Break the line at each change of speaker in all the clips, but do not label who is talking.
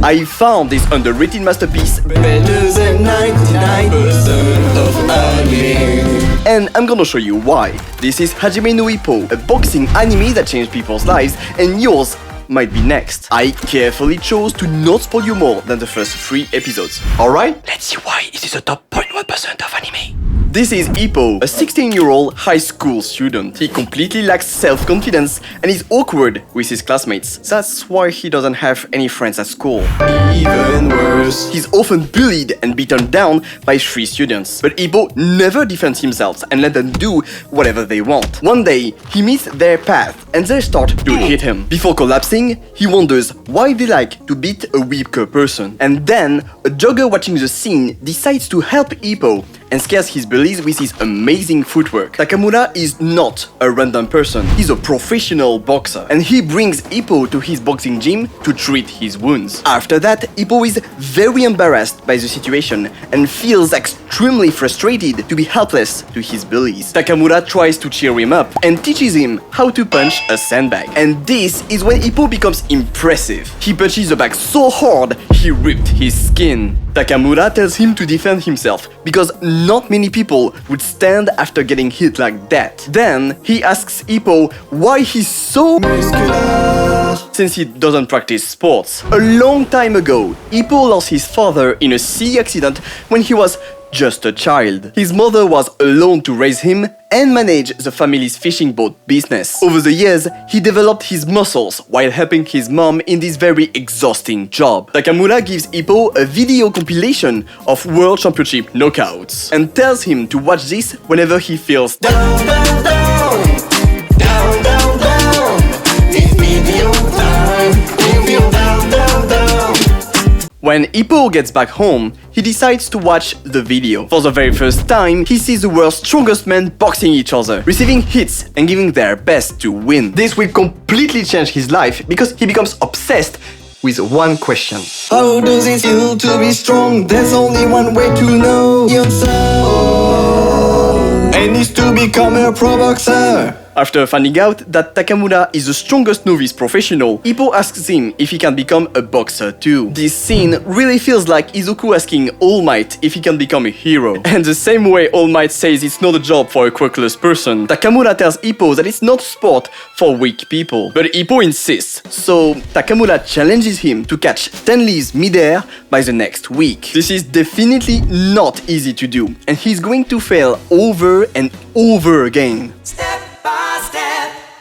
I found this underrated masterpiece
better than 99% of anime.
and I'm gonna show you why. This is Hajime no Ippo, a boxing anime that changed people's lives, and yours might be next. I carefully chose to not spoil you more than the first 3 episodes. Alright? Let's see why it is the top 0.1% of anime. This is Ippo, a 16-year-old high school student. He completely lacks self-confidence and is awkward with his classmates. That's why he doesn't have any friends at school.
Even worse,
He's often bullied and beaten down by 3 students. But Ippo never defends himself and let them do whatever they want. One day, he meets their path and they start to hit him. Before collapsing, he wonders why they like to beat a weaker person. And then, a jogger watching the scene decides to help Ippo and scares his bullies with his amazing footwork. Takamura is not a random person, he's a professional boxer, and he brings Ippo to his boxing gym to treat his wounds. After that, Ippo is very embarrassed by the situation and feels extremely frustrated to be helpless to his bullies. Takamura tries to cheer him up and teaches him how to punch a sandbag. And this is when Ippo becomes impressive. He punches the bag so hard, he ripped his skin. Takamura tells him to defend himself because not many people would stand after getting hit like that. Then he asks Ippo why he's so muscular since he doesn't practice sports. A long time ago, Ippo lost his father in a sea accident when he was just a child. His mother was alone to raise him and manage the family's fishing boat business. Over the years, he developed his muscles while helping his mom in this very exhausting job. Takamura gives Ippo a video compilation of World Championship knockouts and tells him to watch this whenever he feels
down, down, down, down, down, down. It's video time. Video down, down, down.
When Ippo gets back home, he decides to watch the video. For the very first time, he sees the world's strongest men boxing each other, receiving hits and giving their best to win. This will completely change his life because he becomes obsessed with one question.
How does it feel to be strong? There's only one way to know yourself. And it's to become a pro boxer.
After finding out that Takamura is the strongest novice professional, Ippo asks him if he can become a boxer too. This scene really feels like Izuku asking All Might if he can become a hero. And the same way All Might says it's not a job for a quirkless person, Takamura tells Ippo that it's not a sport for weak people. But Ippo insists, so Takamura challenges him to catch 10 leaves midair by the next week. This is definitely not easy to do, and he's going to fail over and over again.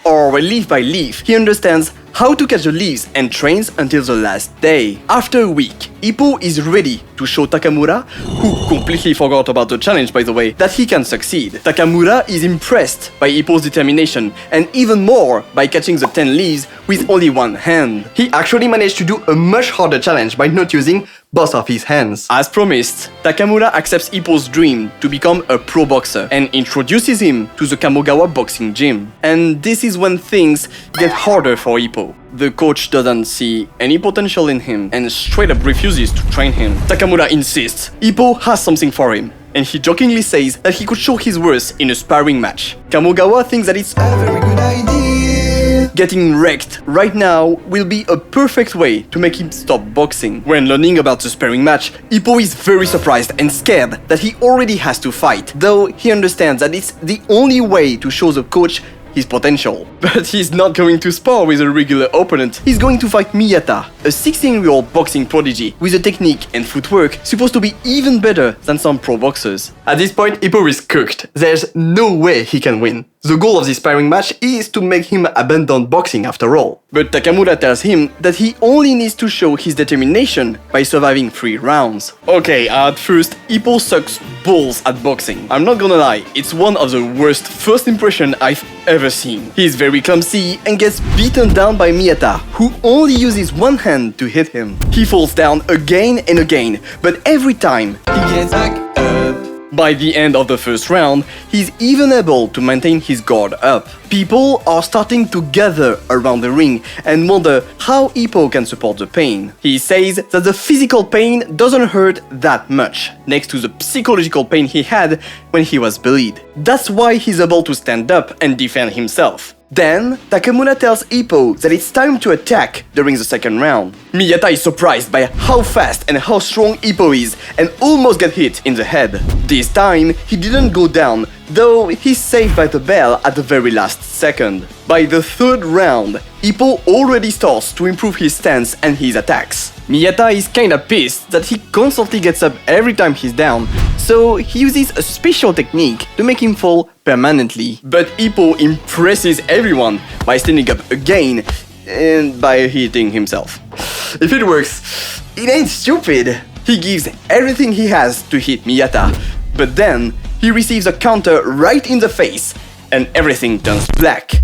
Or leaf by leaf, he understands how to catch the leaves and trains until the last day. After a week, Ippo is ready to show Takamura, who completely forgot about the challenge by the way, that he can succeed. Takamura is impressed by Ippo's determination and even more by catching the 10 leaves with only one hand. He actually managed to do a much harder challenge by not using both of his hands. As promised, Takamura accepts Ippo's dream to become a pro boxer and introduces him to the Kamogawa boxing gym. And this is when things get harder for Ippo. The coach doesn't see any potential in him and straight up refuses to train him. Takamura insists Ippo has something for him, and he jokingly says that he could show his worth in a sparring match. Kamogawa thinks that it's a very good idea. Getting wrecked right now will be a perfect way to make him stop boxing. When learning about the sparring match, Ippo is very surprised and scared that he already has to fight, though he understands that it's the only way to show the coach his potential. But he's not going to spar with a regular opponent. He's going to fight Miyata, a 16-year-old boxing prodigy with a technique and footwork supposed to be even better than some pro boxers. At this point, Ippo is cooked. There's no way he can win. The goal of this sparring match is to make him abandon boxing after all. But Takamura tells him that he only needs to show his determination by surviving 3 rounds. Okay, at first, Ippo sucks balls at boxing. I'm not gonna lie, it's one of the worst first impressions I've ever seen. He's very clumsy and gets beaten down by Miyata, who only uses one hand to hit him. He falls down again and again, but every time he gets back up. By the end of the first round, he's even able to maintain his guard up. People are starting to gather around the ring and wonder how Ippo can support the pain. He says that the physical pain doesn't hurt that much, next to the psychological pain he had when he was bullied. That's why he's able to stand up and defend himself. Then, Takamura tells Ippo that it's time to attack during the second round. Miyata is surprised by how fast and how strong Ippo is and almost gets hit in the head. This time, he didn't go down, though he's saved by the bell at the very last second. By the third round, Ippo already starts to improve his stance and his attacks. Miyata is kinda pissed that he constantly gets up every time he's down, so he uses a special technique to make him fall permanently. But Ippo impresses everyone by standing up again and by hitting himself. If it works, it ain't stupid. He gives everything he has to hit Miyata, but then he receives a counter right in the face and everything turns black.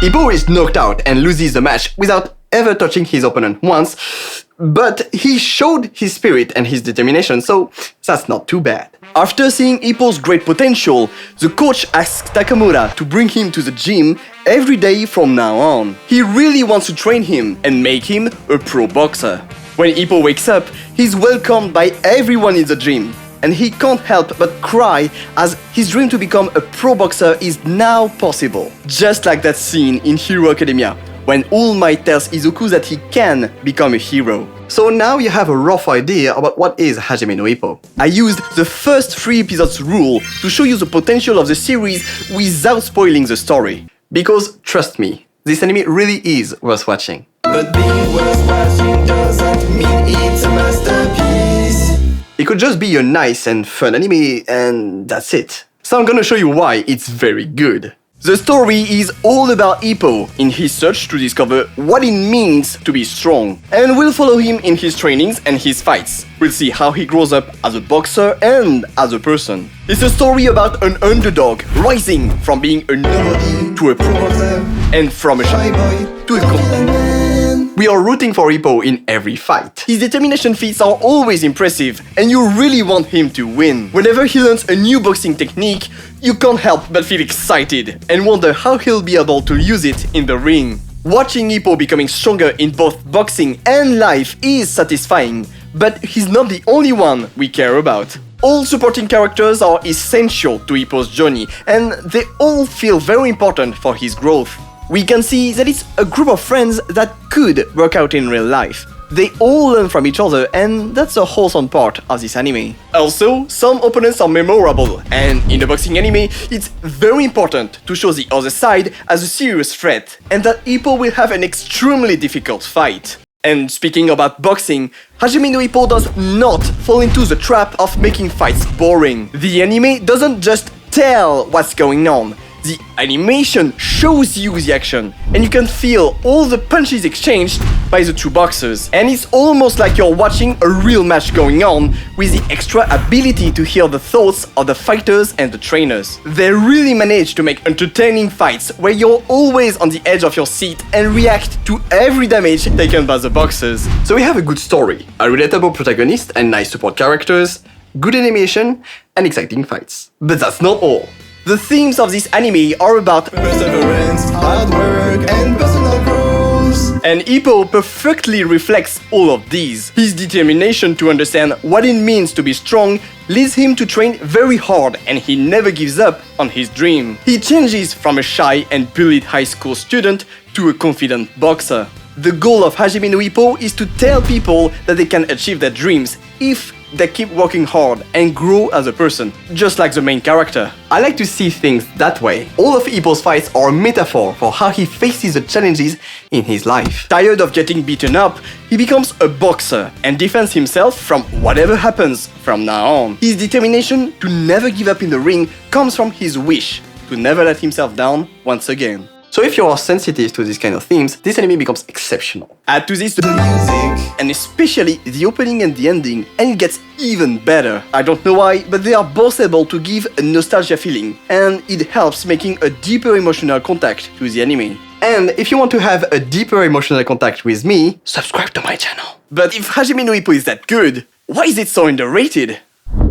Ippo is knocked out and loses the match without ever touching his opponent once, but he showed his spirit and his determination, so that's not too bad. After seeing Ippo's great potential, the coach asks Takamura to bring him to the gym every day from now on. He really wants to train him and make him a pro boxer. When Ippo wakes up, he's welcomed by everyone in the gym, and he can't help but cry as his dream to become a pro boxer is now possible. Just like that scene in Hero Academia, when All Might tells Izuku that he can become a hero. So now you have a rough idea about what is Hajime no Ippo. I used the first 3 episodes rule to show you the potential of the series without spoiling the story. Because, trust me, this anime really is worth watching.
But being worth watching doesn't mean it's a masterpiece.
It could just be a nice and fun anime, and that's it. So I'm gonna show you why it's very good. The story is all about Ippo in his search to discover what it means to be strong, and we'll follow him in his trainings and his fights. We'll see how he grows up as a boxer and as a person. It's a story about an underdog rising from being a nobody to a pro boxer, and from a shy boy to a confident man. We are rooting for Ippo in every fight. His determination feats are always impressive, and you really want him to win. Whenever he learns a new boxing technique, you can't help but feel excited and wonder how he'll be able to use it in the ring. Watching Ippo becoming stronger in both boxing and life is satisfying, but he's not the only one we care about. All supporting characters are essential to Ippo's journey, and they all feel very important for his growth. We can see that it's a group of friends that could work out in real life. They all learn from each other, and that's a wholesome part of this anime. Also, some opponents are memorable, and in a boxing anime, it's very important to show the other side as a serious threat, and that Ippo will have an extremely difficult fight. And speaking about boxing, Hajime no Ippo does not fall into the trap of making fights boring. The anime doesn't just tell what's going on. The animation shows you the action, and you can feel all the punches exchanged by the two boxers. And it's almost like you're watching a real match going on, with the extra ability to hear the thoughts of the fighters and the trainers. They really manage to make entertaining fights where you're always on the edge of your seat and react to every damage taken by the boxers. So we have a good story, a relatable protagonist and nice support characters, good animation, and exciting fights. But that's not all. The themes of this anime are about
Perseverance, hard work, and personal growth.
and Ippo perfectly reflects all of these. His determination to understand what it means to be strong leads him to train very hard, and he never gives up on his dream. He changes from a shy and bullied high school student to a confident boxer. The goal of Hajime no Ippo is to tell people that they can achieve their dreams if they keep working hard and grow as a person, just like the main character. I like to see things that way. All of Ippo's fights are a metaphor for how he faces the challenges in his life. Tired of getting beaten up, he becomes a boxer and defends himself from whatever happens from now on. His determination to never give up in the ring comes from his wish to never let himself down once again. So if you are sensitive to these kind of themes, this anime becomes exceptional. Add to this the music, and especially the opening and the ending, and it gets even better. I don't know why, but they are both able to give a nostalgia feeling, and it helps making a deeper emotional contact to the anime. And if you want to have a deeper emotional contact with me, subscribe to my channel. But if Hajime no Ippo is that good, why is it so underrated?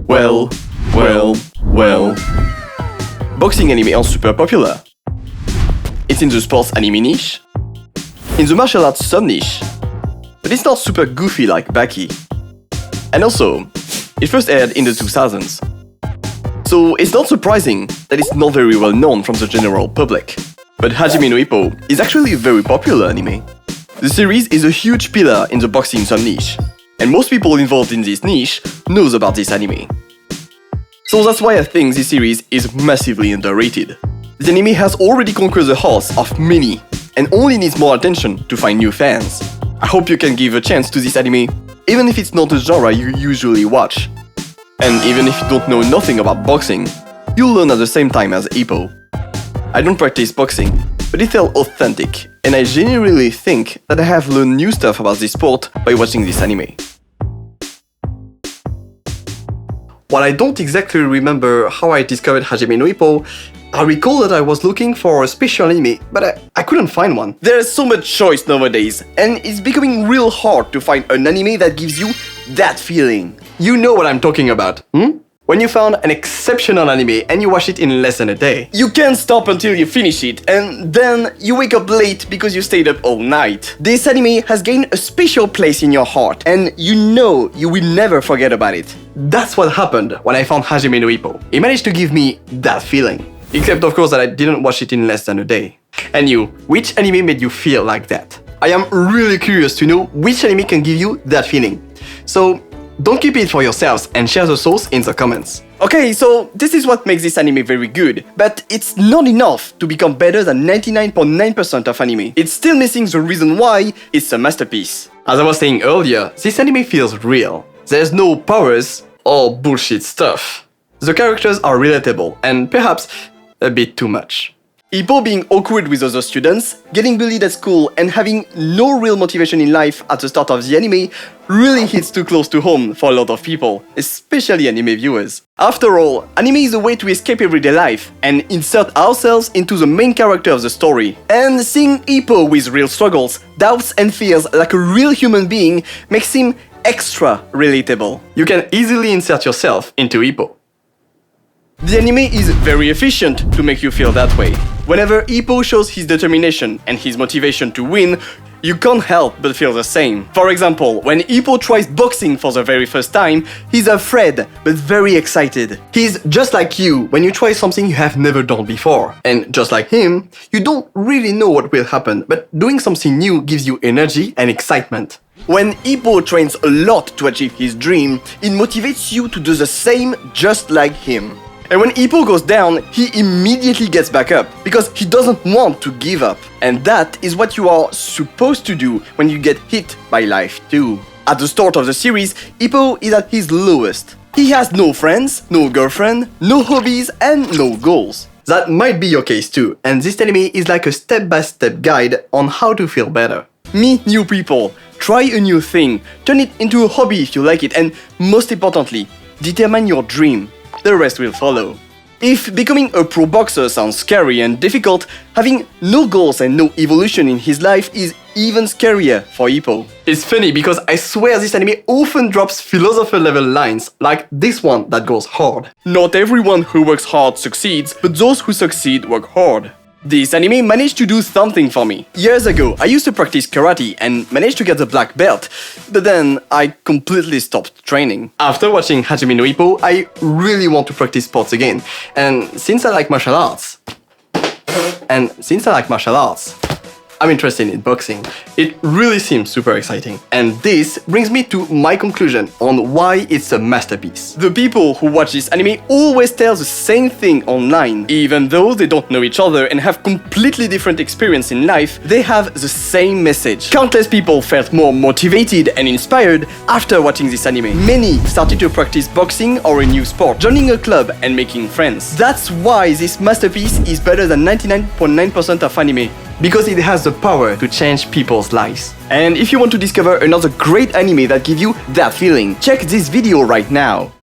Well. Boxing anime are super popular. It's in the sports anime niche, in the martial arts sub-niche, but it's not super goofy like Baki. And also, it first aired in the 2000s. So it's not surprising that it's not very well known from the general public. But Hajime no Ippo is actually a very popular anime. The series is a huge pillar in the boxing sub-niche, and most people involved in this niche knows about this anime. So that's why I think this series is massively underrated. The anime has already conquered the hearts of many, and only needs more attention to find new fans. I hope you can give a chance to this anime, even if it's not a genre you usually watch. And even if you don't know nothing about boxing, you'll learn at the same time as Ippo. I don't practice boxing, but it felt authentic, and I genuinely think that I have learned new stuff about this sport by watching this anime. While I don't exactly remember how I discovered Hajime no Ippo, I recall that I was looking for a special anime, but I couldn't find one. There's so much choice nowadays, and it's becoming real hard to find an anime that gives you that feeling. You know what I'm talking about, When you found an exceptional anime and you watch it in less than a day. You can't stop until you finish it, and then you wake up late because you stayed up all night. This anime has gained a special place in your heart, and you know you will never forget about it. That's what happened when I found Hajime no Ippo. It managed to give me that feeling. Except of course that I didn't watch it in less than a day. And you, which anime made you feel like that? I am really curious to know which anime can give you that feeling. So don't keep it for yourselves and share the source in the comments. Okay, so this is what makes this anime very good, but it's not enough to become better than 99.9% of anime. It's still missing the reason why it's a masterpiece. As I was saying earlier, this anime feels real. There's no powers or bullshit stuff. The characters are relatable and perhaps a bit too much. Ippo being awkward with other students, getting bullied at school, and having no real motivation in life at the start of the anime really hits too close to home for a lot of people, especially anime viewers. After all, anime is a way to escape everyday life and insert ourselves into the main character of the story. And seeing Ippo with real struggles, doubts and fears like a real human being makes him extra relatable. You can easily insert yourself into Ippo. The anime is very efficient to make you feel that way. Whenever Ippo shows his determination and his motivation to win, you can't help but feel the same. For example, when Ippo tries boxing for the very first time, he's afraid but very excited. He's just like you when you try something you have never done before. And just like him, you don't really know what will happen, but doing something new gives you energy and excitement. When Ippo trains a lot to achieve his dream, it motivates you to do the same just like him. And when Ippo goes down, he immediately gets back up, because he doesn't want to give up. And that is what you are supposed to do when you get hit by life too. At the start of the series, Ippo is at his lowest. He has no friends, no girlfriend, no hobbies, and no goals. That might be your case too, and this anime is like a step-by-step guide on how to feel better. Meet new people, try a new thing, turn it into a hobby if you like it, and most importantly, determine your dream. The rest will follow. If becoming a pro boxer sounds scary and difficult, having no goals and no evolution in his life is even scarier for Ippo. It's funny because I swear this anime often drops philosopher level lines like this one that goes hard. Not everyone who works hard succeeds, but those who succeed work hard. This anime managed to do something for me. Years ago, I used to practice karate and managed to get the black belt, but then I completely stopped training. After watching Hajime no Ippo, I really want to practice sports again. And since I like martial arts, I'm interested in boxing. It really seems super exciting. And this brings me to my conclusion on why it's a masterpiece. The people who watch this anime always tell the same thing online. Even though they don't know each other and have completely different experience in life, they have the same message. Countless people felt more motivated and inspired after watching this anime. Many started to practice boxing or a new sport, joining a club and making friends. That's why this masterpiece is better than 99.9% of anime. Because it has the power to change people's lives. And if you want to discover another great anime that gives you that feeling, check this video right now.